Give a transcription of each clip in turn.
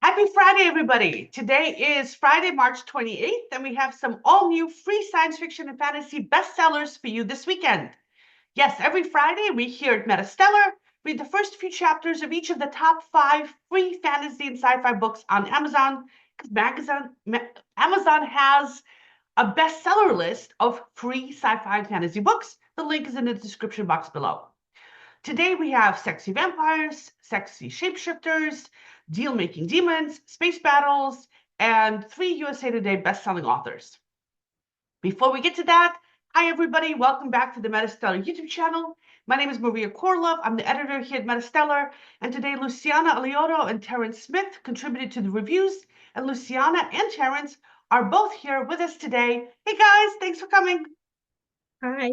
Happy Friday, everybody. Today is Friday, March 28th, and we have some all-new free science fiction and fantasy bestsellers for you this weekend. Yes, every Friday, we here at MetaStellar read the first few chapters of each of the top 5 free fantasy and sci-fi books on Amazon, because Amazon has a bestseller list of free sci-fi and fantasy books. The link is in the description box below. Today we have sexy vampires, sexy shapeshifters, deal-making demons, space battles, and 3 USA Today best-selling authors. Before we get to that, hi everybody, welcome back to the MetaStellar YouTube channel. My name is Maria KOROLOV, I'm the editor here at MetaStellar, and today LUCIANA, ALIOTO, and Terrence Smith contributed to the reviews, and LUCIANA and Terrence are both here with us today. Hey guys, thanks for coming. Hi.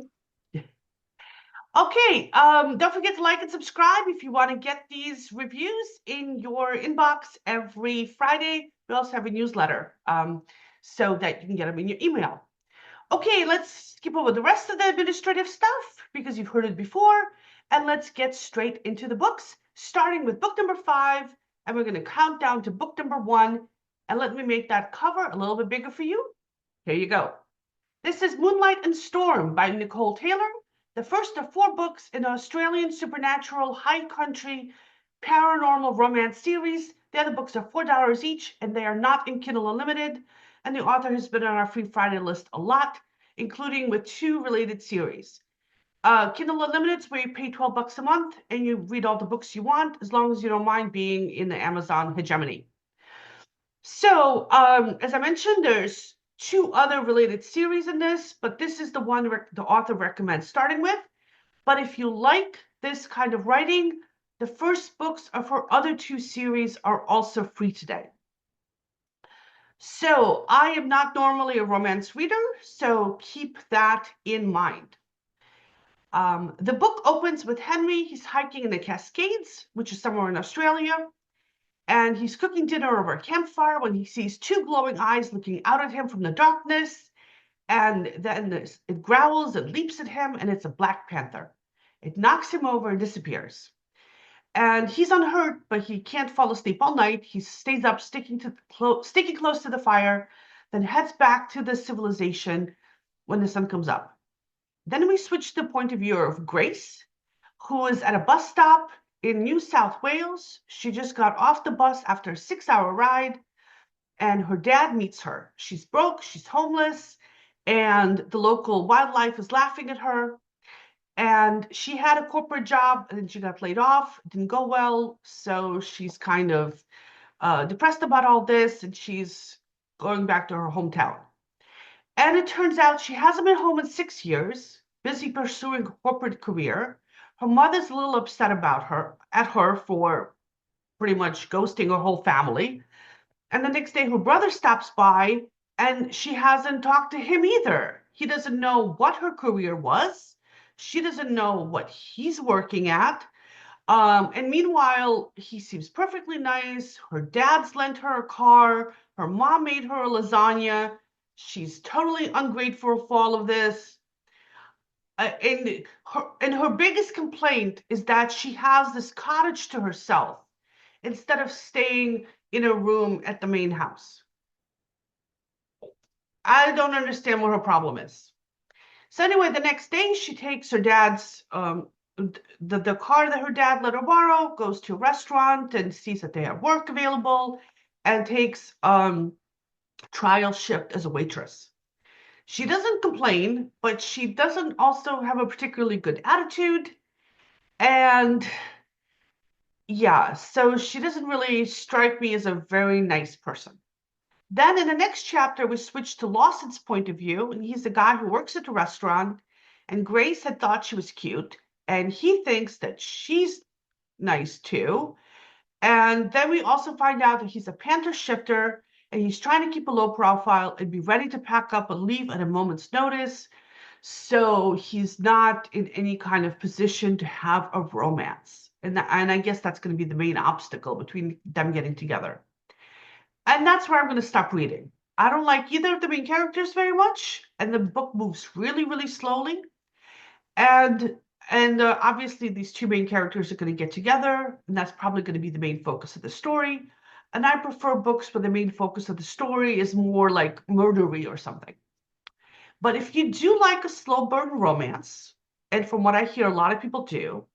Okay, don't forget to like and subscribe if you want to get these reviews in your inbox every Friday. We also have a newsletter so that you can get them in your email. Okay, let's skip over the rest of the administrative stuff because you've heard it before, and let's get straight into the books, starting with book number 5, and we're going to count down to book number 1, and let me make that cover a little bit bigger for you. Here you go. This is Moonlight and Storm by Nicole Taylor, the first of 4 books in the Australian supernatural high country paranormal romance series. The other books are $4 each, and they are not in Kindle Unlimited, and the author has been on our Free Friday list a lot, including with 2 related series. Kindle Unlimited is where you pay $12 a month, and you read all the books you want, as long as you don't mind being in the Amazon hegemony. So, as I mentioned, there's 2 other related series in this, but this is the one the author recommends starting with. But if you like this kind of writing, the first books of her other 2 series are also free today. So I am not normally a romance reader, so keep that in mind. The book opens with Henry. He's hiking in the Cascades, which is somewhere in Australia. And he's cooking dinner over a campfire when he sees 2 glowing eyes looking out at him from the darkness. And then it growls and leaps at him, and it's a black panther. It knocks him over and disappears. And he's unhurt, but he can't fall asleep all night. He stays up, sticking close to the fire, then heads back to the civilization when the sun comes up. Then we switch to the point of view of Grace, who is at a bus stop in New South Wales. She just got off the bus after a 6-hour ride, and her dad meets her. She's broke, she's homeless, and the local wildlife is laughing at her. And she had a corporate job, and then she got laid off. It didn't go well, so she's kind of depressed about all this, and she's going back to her hometown. And it turns out she hasn't been home in 6 years, busy pursuing a corporate career. Her mother's a little upset at her for pretty much ghosting her whole family. And the next day, her brother stops by, and she hasn't talked to him either. He doesn't know what her career was. She doesn't know what he's working at. And meanwhile, he seems perfectly nice. Her dad's lent her a car. Her mom made her a lasagna. She's totally ungrateful for all of this. And her biggest complaint is that she has this cottage to herself instead of staying in a room at the main house. I don't understand what her problem is. So anyway, the next day she takes her dad's the car that her dad let her borrow, goes to a restaurant and sees that they have work available, and takes trial shift as a waitress. She doesn't complain, but she doesn't also have a particularly good attitude. And yeah, so she doesn't really strike me as a very nice person. Then in the next chapter, we switch to Lawson's point of view, and he's the guy who works at the restaurant, and Grace had thought she was cute, and he thinks that she's nice too. And then we also find out that he's a panther shifter, and he's trying to keep a low profile and be ready to pack up and leave at a moment's notice. So he's not in any kind of position to have a romance. And I guess that's going to be the main obstacle between them getting together. And that's where I'm going to stop reading. I don't like either of the main characters very much, and the book moves really, really slowly. And obviously these 2 main characters are going to get together, and that's probably going to be the main focus of the story. and I prefer books where the main focus of the story is more like murdery or something. But if you do like a slow burn romance, and from what I hear a lot of people do,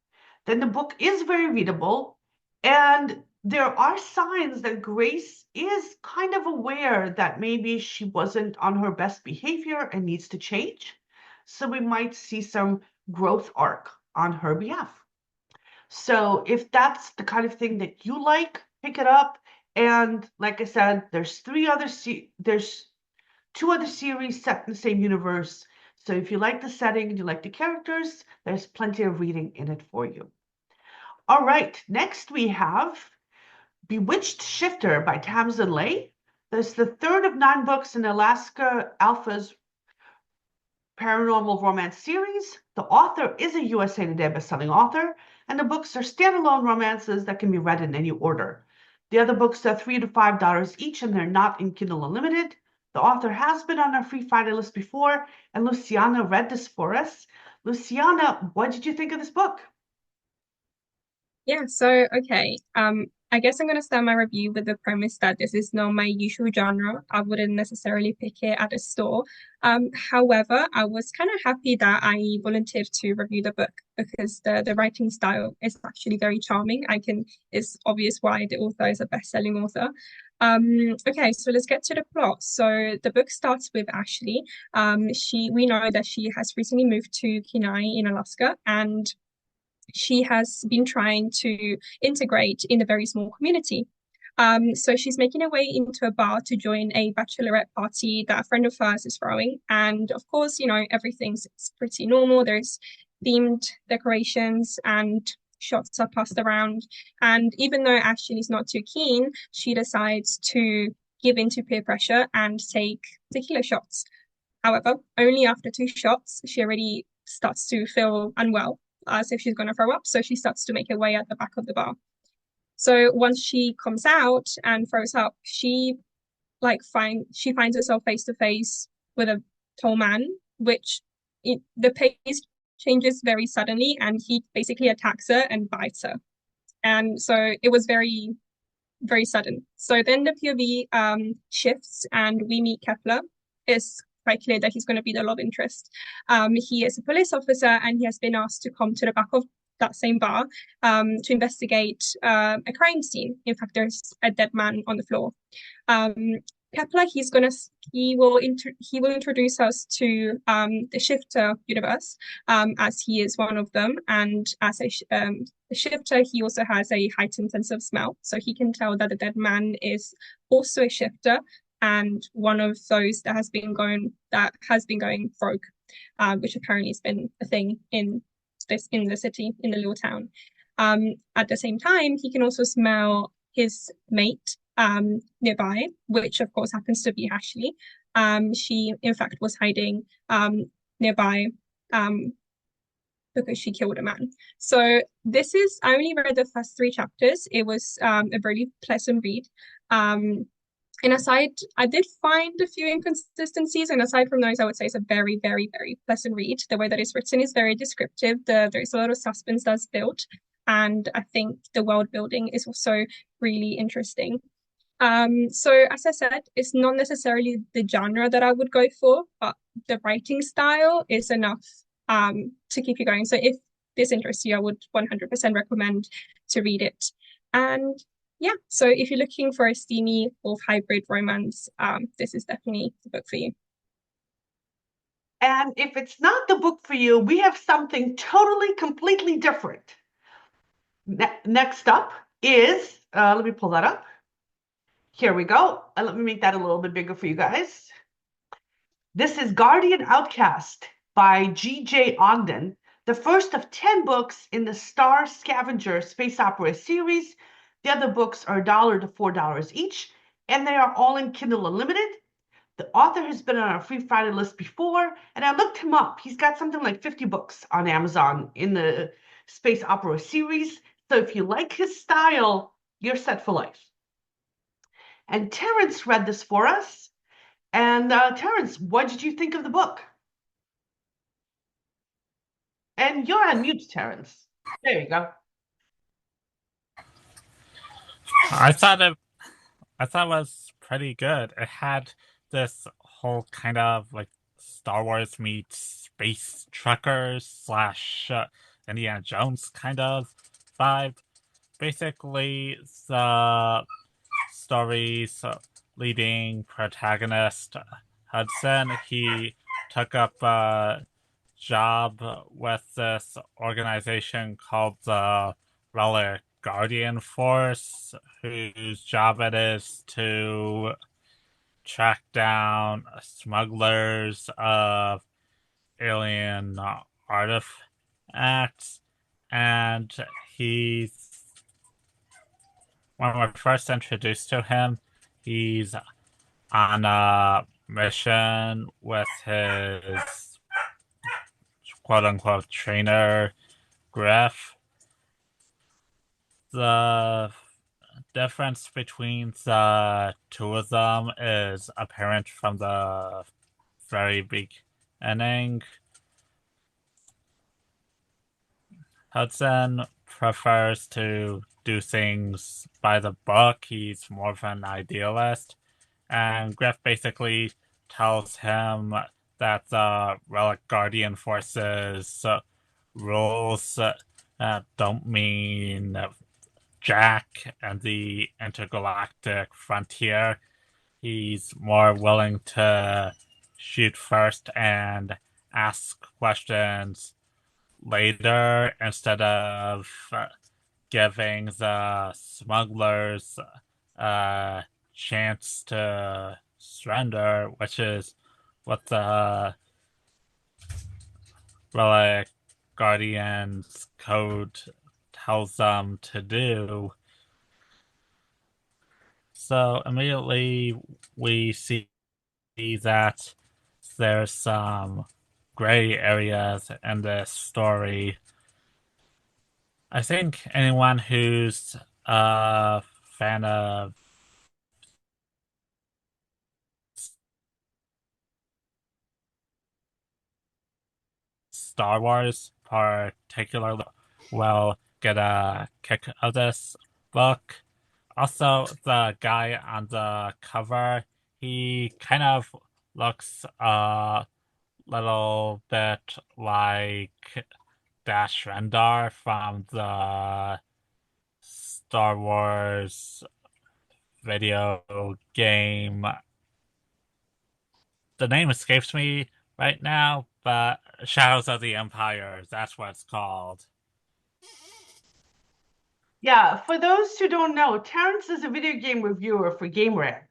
then the book is very readable, and there are signs that Grace is kind of aware that maybe she wasn't on her best behavior and needs to change. So we might see some growth arc on her behalf. So if that's the kind of thing that you like, pick it up. And like I said, there's two other series set in the same universe. So if you like the setting and you like the characters, there's plenty of reading in it for you. All right, next we have Bewitched Shifter by Tamsin Lay. This is the third of 9 books in Alaska Alpha's paranormal romance series. The author is a USA Today bestselling author, and the books are standalone romances that can be read in any order. The other books are $3 to $5 each, and they're not in Kindle Unlimited. The author has been on our free Friday list before, and Luciana read this for us. Luciana, what did you think of this book? Yeah, so okay. I guess I'm gonna start my review with the premise that this is not my usual genre. I wouldn't necessarily pick it at a store. However, I was kind of happy that I volunteered to review the book because the writing style is actually very charming. It's obvious why the author is a best-selling author. Okay, so let's get to the plot. So the book starts with Ashley. We know that she has recently moved to Kenai in Alaska, and she has been trying to integrate in a very small community. So she's making her way into a bar to join a bachelorette party that a friend of hers is throwing. And of course, everything's pretty normal. There's themed decorations and shots are passed around. And even though Ashley's not too keen, she decides to give in to peer pressure and take tequila shots. However, only after 2 shots, she already starts to feel unwell, as if she's going to throw up. So she starts to make her way at the back of the bar. So once she comes out and throws up, she finds herself face to face with a tall man, the pace changes very suddenly, and he basically attacks her and bites her. And so it was very, very sudden. So then the POV shifts, and we meet Kepler. It's quite clear that he's going to be the love interest. He is a police officer, and he has been asked to come to the back of that same bar to investigate a crime scene. In fact, there's a dead man on the floor. Kepler, he will introduce us to the shifter universe, as he is one of them, and as a shifter, he also has a heightened sense of smell, so he can tell that the dead man is also a shifter and one of those that has been going rogue, which apparently has been a thing in the city, in the little town. At the same time, he can also smell his mate nearby, which of course happens to be Ashley. She in fact was hiding nearby because she killed a man. So I only read the first 3 chapters. It was a really pleasant read. And I did find a few inconsistencies, and aside from those, I would say it's a very, very, very pleasant read. The way that it's written is very descriptive. There's a lot of suspense that's built, and I think the world building is also really interesting. So as I said, it's not necessarily the genre that I would go for, but the writing style is enough to keep you going. So if this interests you, I would 100% recommend to read it. And yeah, so if you're looking for a steamy or hybrid romance, this is definitely the book for you. And if it's not the book for you, we have something totally, completely different. Next up is, let me pull that up. Here we go. Let me make that a little bit bigger for you guys. This is Guardian Outcast by G.J. Ogden, the first of 10 books in the Star Scavenger space opera series. The other books are $1 to $4 each, and they are all in Kindle Unlimited. The author has been on our free Friday list before, and I looked him up. He's got something like 50 books on Amazon in the space opera series. So if you like his style, you're set for life. And Terrence read this for us. And Terrence, what did you think of the book? And you're on mute, Terrence. There you go. I thought it I thought it was pretty good. It had this whole kind of like Star Wars meets space truckers slash Indiana Jones kind of vibe. Basically, the story's leading protagonist, Hudson, he took up a job with this organization called the Relic Guardian Force, whose job it is to track down smugglers of alien artifacts. And he's when we're first introduced to him, he's on a mission with his quote unquote trainer, Griff. The difference between the two of them is apparent from the very beginning. Hudson prefers to do things by the book. He's more of an idealist. And Griff basically tells him that the Relic Guardian Forces rules don't mean Jack and the intergalactic frontier. He's more willing to shoot first and ask questions later instead of giving the smugglers a chance to surrender, which is what the Relic Guardian's code tells them to do. So immediately we see that there's some gray areas in this story. I think anyone who's a fan of Star Wars particularly will get a kick out of this book. Also, the guy on the cover, he kind of looks a little bit like Dash Rendar from the Star Wars video game. The name escapes me right now, but Shadows of the Empire, that's what it's called. Yeah, for those who don't know, Terrence is a video game reviewer for Game Rant.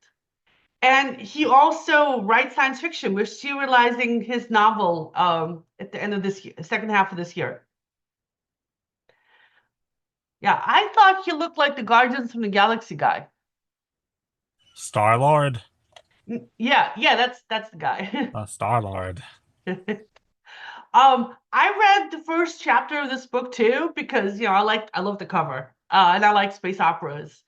And he also writes science fiction. We're serializing his novel at the end of this year, second half of this year. Yeah, I thought he looked like the Guardians from the Galaxy guy. Star-Lord? Yeah, that's the guy. Star-Lord. I read the first chapter of this book too because I love the cover. And I like space operas.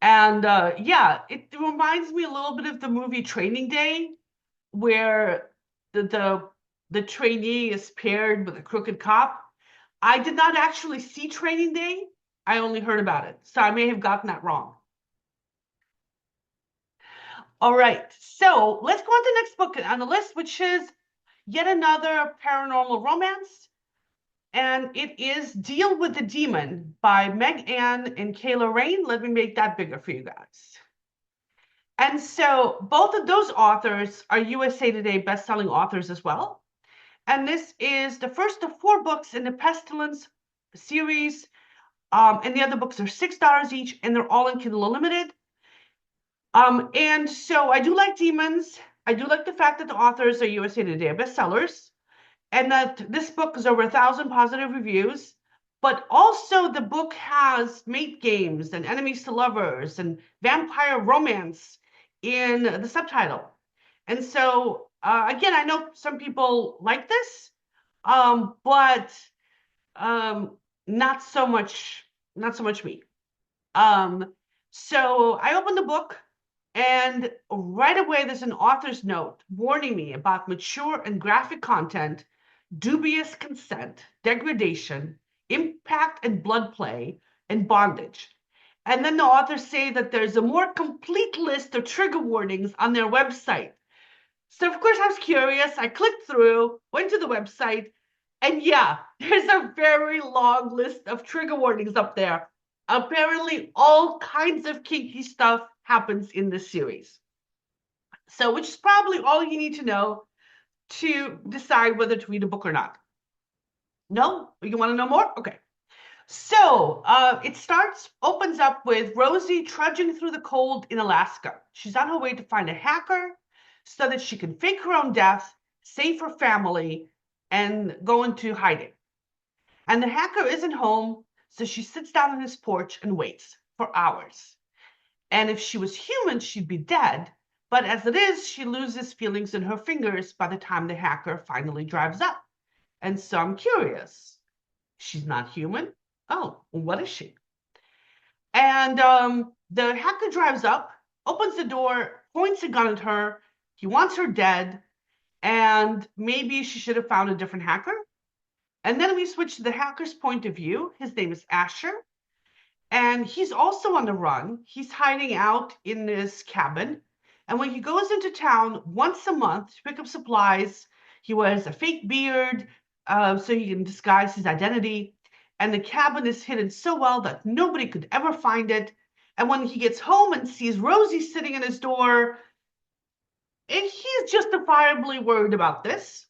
And yeah, it reminds me a little bit of the movie Training Day, where the trainee is paired with a crooked cop. I did not actually see Training Day. I only heard about it, so I may have gotten that wrong. All right, so let's go on to the next book on the list, which is yet another paranormal romance, and it is Deal with the Demon by Meg Anne and Kayla Rain. Let me make that bigger for you guys. And so both of those authors are USA Today bestselling authors as well. And this is the first of 4 books in the Pestilence series. And the other books are $6 each, and they're all in Kindle Unlimited. And so I do like demons. I do like the fact that the authors are USA Today bestsellers, and that this book is over 1,000 positive reviews. But also the book has mate games and enemies to lovers and vampire romance in the subtitle. And so again, I know some people like this, but not so much me. So I opened the book, and right away there's an author's note warning me about mature and graphic content, dubious consent, degradation, impact and blood play, and bondage. And then the authors say that there's a more complete list of trigger warnings on their website. So of course I was curious. I clicked through, went to the website, and yeah, there's a very long list of trigger warnings up there. Apparently all kinds of kinky stuff happens in this series. So which is probably all you need to know to decide whether to read a book or not. No? You want to know more? Okay. So it opens up with Rosie trudging through the cold in Alaska. She's on her way to find a hacker so that she can fake her own death, save her family, and go into hiding. And the hacker isn't home, so she sits down on his porch and waits for hours. And if she was human, she'd be dead. But as it is, she loses feelings in her fingers by the time the hacker finally drives up. And so I'm curious. She's not human. Oh, what is she? And the hacker drives up, opens the door, points a gun at her. He wants her dead. And maybe she should have found a different hacker. And then we switch to the hacker's point of view. His name is Asher. And he's also on the run. He's hiding out in this cabin. And when he goes into town once a month to pick up supplies, he wears a fake beard so he can disguise his identity. And the cabin is hidden so well that nobody could ever find it. And when he gets home and sees Rosie sitting in his door, and he's justifiably worried about this.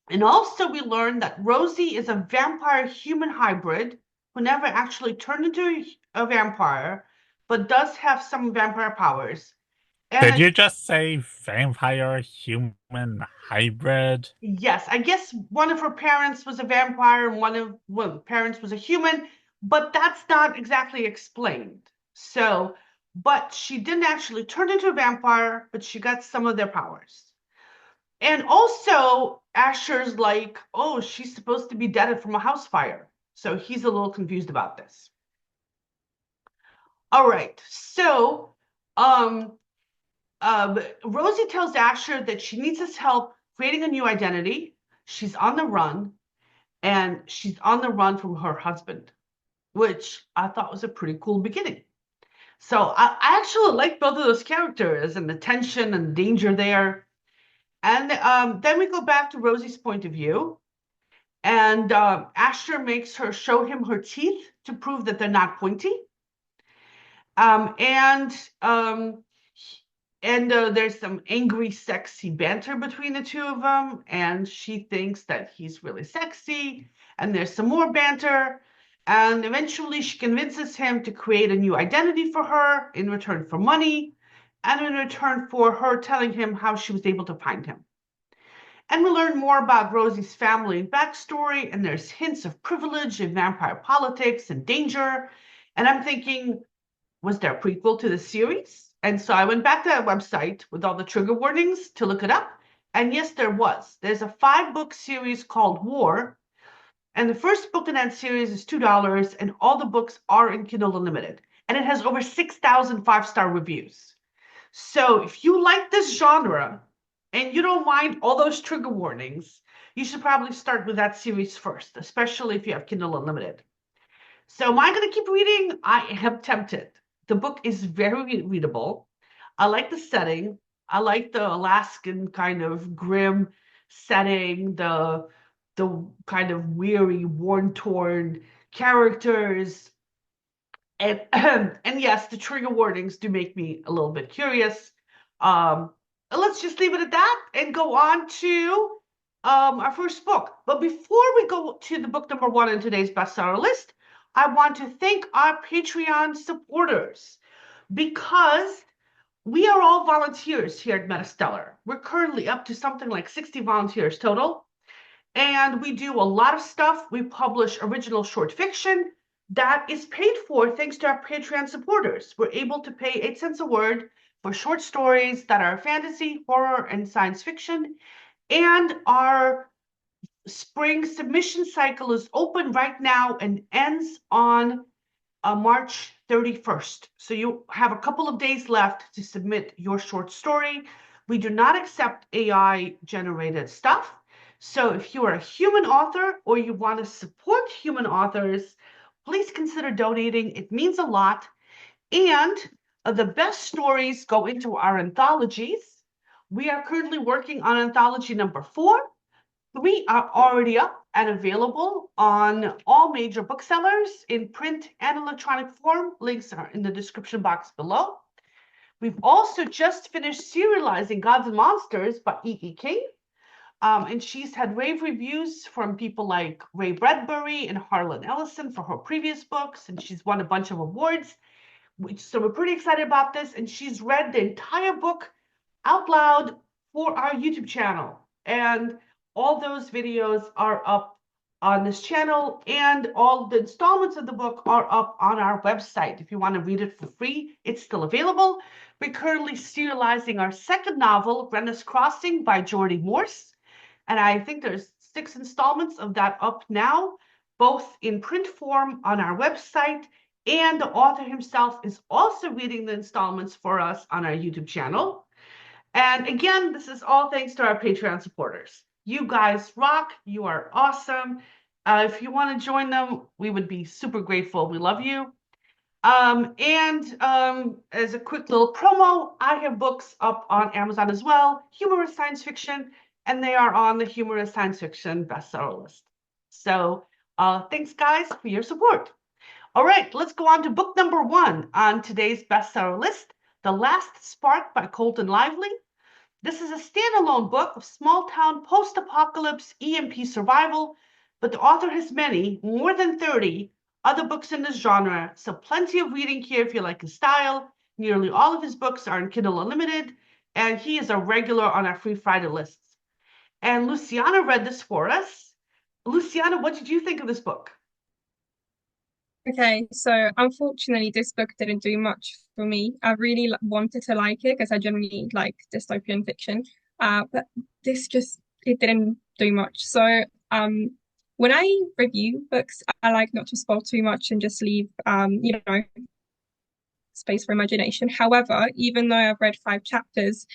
And also we learn that Rosie is a vampire-human hybrid who never actually turned into a vampire, but does have some vampire powers. And Did you just say vampire human hybrid? Yes, I guess one of her parents was a vampire and one of the parents was a human, but that's not exactly explained. So, but she didn't actually turn into a vampire, but she got some of their powers. And also, Asher's like, oh, she's supposed to be dead from a house fire. So he's a little confused about this. All right, so Rosie tells Asher that she needs his help creating a new identity. She's on the run, and she's on the run from her husband, which I thought was a pretty cool beginning. So I actually like both of those characters and the tension and danger there. And then we go back to Rosie's point of view, and Asher makes her show him her teeth to prove that they're not pointy. There's some angry, sexy banter between the two of them, and she thinks that he's really sexy, and there's some more banter, and eventually she convinces him to create a new identity for her in return for money, and in return for her telling him how she was able to find him. And we learn more about Rosie's family and backstory, and there's hints of privilege and vampire politics and danger, and I'm thinking, was there a prequel to the series? And so I went back to that website with all the trigger warnings to look it up. And yes, there was. There's a 5-book series called War. And the first book in that series is $2. And all the books are in Kindle Unlimited. And it has over 6,000 5-star reviews. So if you like this genre and you don't mind all those trigger warnings, you should probably start with that series first, especially if you have Kindle Unlimited. So am I going to keep reading? I am tempted. The book is very readable. I like the setting. I like the Alaskan kind of grim setting, the kind of weary, worn-torn characters. And and yes, the trigger warnings do make me a little bit curious. Let's just leave it at that and go on to our first book. But before we go to the book number 1 in today's bestseller list, I want to thank our Patreon supporters because we are all volunteers here at MetaStellar. We're currently up to something like 60 volunteers total. And we do a lot of stuff. We publish original short fiction that is paid for thanks to our Patreon supporters. We're able to pay 8 cents a word for short stories that are fantasy, horror, and science fiction. And our spring submission cycle is open right now and ends on March 31st. So you have a couple of days left to submit your short story. We do not accept AI generated stuff. So if you are a human author or you want to support human authors, please consider donating. It means a lot. And the best stories go into our anthologies. We are currently working on anthology number 4. 3 are already up and available on all major booksellers in print and electronic form. Links are in the description box below. We've also just finished serializing Gods and Monsters by E.E. King. And she's had rave reviews from people like Ray Bradbury and Harlan Ellison for her previous books, and she's won a bunch of awards. So we're pretty excited about this, and she's read the entire book out loud for our YouTube channel. And all those videos are up on this channel, and all the installments of the book are up on our website. If you want to read it for free, it's still available. We're currently serializing our second novel, RENNA'S Crossing by Geordie Morse. And I think there's 6 installments of that up now, both in print form on our website, and the author himself is also reading the installments for us on our YouTube channel. And again, this is all thanks to our Patreon supporters. You guys rock. You are awesome. If you want to join them, we would be super grateful. We love you. As a quick little promo, I have books up on Amazon as well, humorous science fiction, and they are on the humorous science fiction bestseller list. So thanks, guys, for your support. All right, let's go on to book number 1 on today's bestseller list, The Last Spark by Colton Lively. This is a standalone book of small-town post-apocalypse EMP survival, but the author has many, more than 30, other books in this genre, so plenty of reading here if you like his style. Nearly all of his books are in Kindle Unlimited, and he is a regular on our Free Friday lists. And Luciana read this for us. Luciana, what did you think of this book? Okay, so unfortunately, this book didn't do much for me. I really wanted to like it because I generally like dystopian fiction, but this it didn't do much. So when I review books, I like not to spoil too much and just leave space for imagination. However, even though I've read 5 chapters,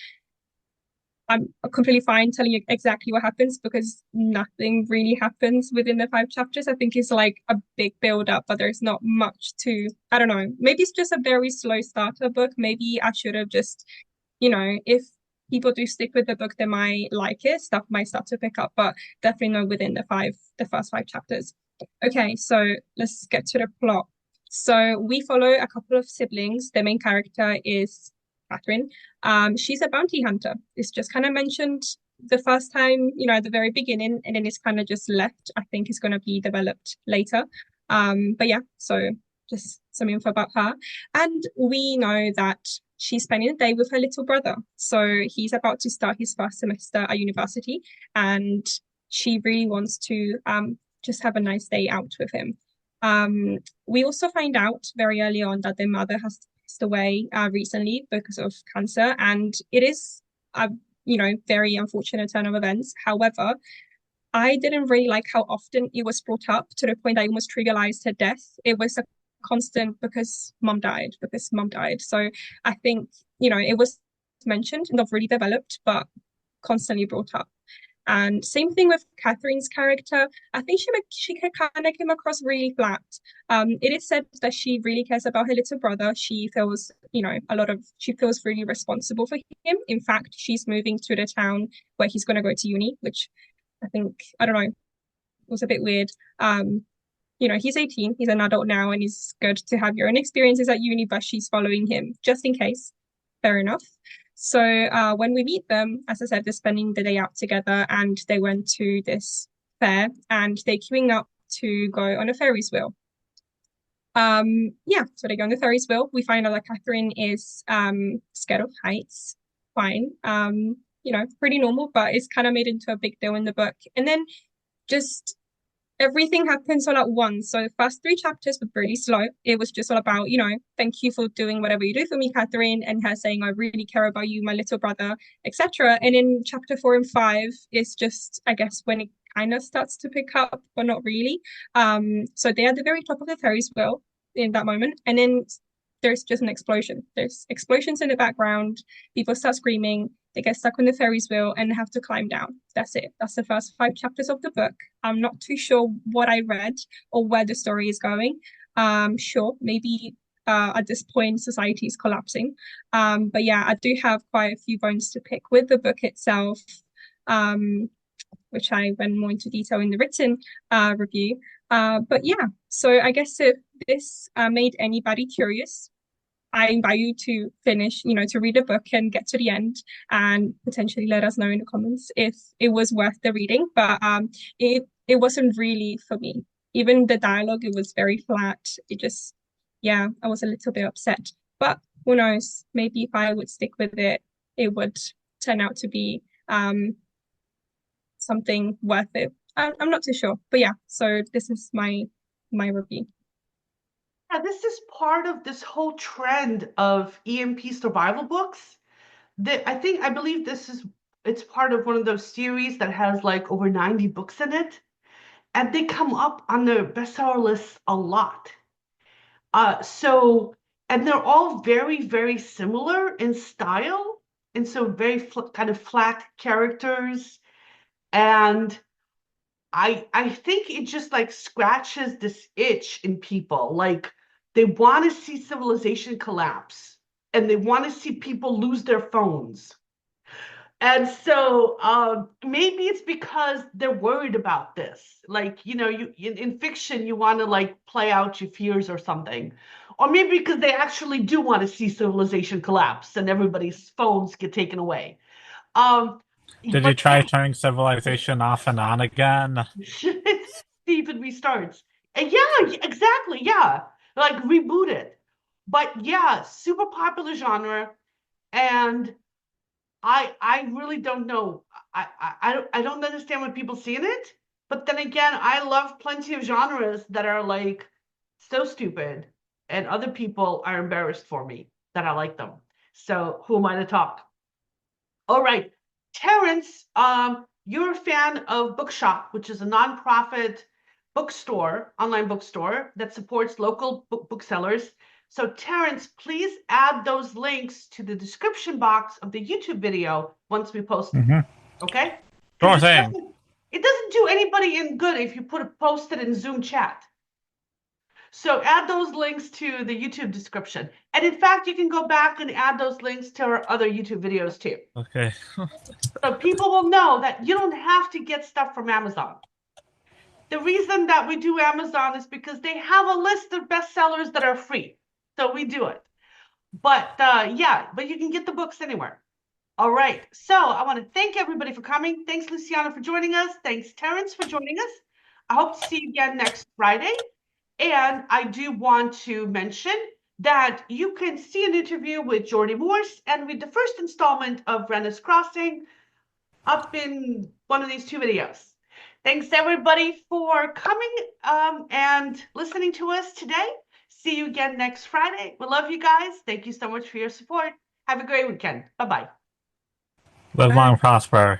I'm completely fine telling you exactly what happens because nothing really happens within the 5 chapters. I think it's like a big build up, but there's not much to, I don't know, maybe it's just a very slow starter book. Maybe I should have just, if people do stick with the book, they might like it. Stuff might start to pick up, but definitely not within the first 5 chapters. Okay, so let's get to the plot. So we follow a couple of siblings. The main character is Catherine. She's a bounty hunter. It's just kind of mentioned the first time, at the very beginning, and then it's kind of just left. I think it's going to be developed later. But yeah, so just some info about her. And we know that she's spending the day with her little brother. So he's about to start his first semester at university, and she really wants to just have a nice day out with him. We also find out very early on that their mother has passed away recently because of cancer, and it is a very unfortunate turn of events. However, I didn't really like how often it was brought up to the point that I almost trivialized her death. It was a constant because mom died. So I think it was mentioned, not really developed, but constantly brought up. And same thing with Catherine's character. I think she kind of came across really flat. It is said that she really cares about her little brother. She feels, she feels really responsible for him. In fact, she's moving to the town where he's going to go to uni, which I think, I don't know, was a bit weird. He's 18, he's an adult now, and it's good to have your own experiences at uni, but she's following him just in case. Fair enough. So when we meet them, as I said, they're spending the day out together, and they went to this fair, and they're queuing up to go on a Ferris wheel. So they go on the Ferris wheel. We find out that Catherine is scared of heights. Fine. Pretty normal, but it's kind of made into a big deal in the book. And then just everything happens all at once. So the first 3 chapters were really slow. It was just all about, thank you for doing whatever you do for me, Catherine, and her saying, I really care about you, my little brother, etc. And in chapter 4 and 5, it's just, I guess, when it kind of starts to pick up, but not really. So they're at the very top of the Ferris wheel in that moment. And then there's just an explosion. There's explosions in the background. People start screaming. They get stuck on the Ferris wheel and have to climb down. That's it. That's the first 5 chapters of the book. I'm not too sure what I read or where the story is going. Sure, maybe at this point society is collapsing. But yeah, I do have quite a few bones to pick with the book itself, which I went more into detail in the written review. But yeah, so I guess if this made anybody curious, I invite you to finish, to read a book and get to the end and potentially let us know in the comments if it was worth the reading. But it wasn't really for me. Even the dialogue, it was very flat. It just, yeah, I was a little bit upset. But who knows? Maybe if I would stick with it, it would turn out to be something worth it. I'm not too sure. But yeah, so this is my review. Yeah, this is part of this whole trend of EMP survival books. That I believe it's part of one of those series that has like over 90 books in it, and they come up on the bestseller lists a lot. And they're all very, very similar in style, and so very kind of flat characters, and I think it just like scratches this itch in people. Like they want to see civilization collapse and they want to see people lose their phones. And so maybe it's because they're worried about this. Like, you in fiction, you want to like play out your fears or something. Or maybe because they actually do want to see civilization collapse and everybody's phones get taken away. Um, Did you try turning civilization off and on again? See if it restarts. And yeah, exactly. Yeah. Like reboot it. But yeah, super popular genre. And I really don't know. I don't understand what people see in it. But then again, I love plenty of genres that are like so stupid and other people are embarrassed for me that I like them. So who am I to talk? All right. Terrence, you're a fan of Bookshop, which is a nonprofit bookstore, online bookstore that supports local booksellers. So Terrence, please add those links to the description box of the YouTube video once we post it. Okay? Sure thing. It doesn't do anybody any good if you post it in Zoom chat. So add those links to the YouTube description. And in fact, you can go back and add those links to our other YouTube videos too. Okay. So people will know that you don't have to get stuff from Amazon. The reason that we do Amazon is because they have a list of bestsellers that are free. So we do it. But yeah, but you can get the books anywhere. All right. So I want to thank everybody for coming. Thanks, Luciana, for joining us. Thanks, Terrence, for joining us. I hope to see you again next Friday. And I do want to mention that you can see an interview with Geordie Morse and read the first installment of RENNA'S Crossing up in one of these two videos. Thanks everybody for coming and listening to us today. See you again next Friday. We love you guys. Thank you so much for your support. Have a great weekend. Bye-bye. Live long, prosper.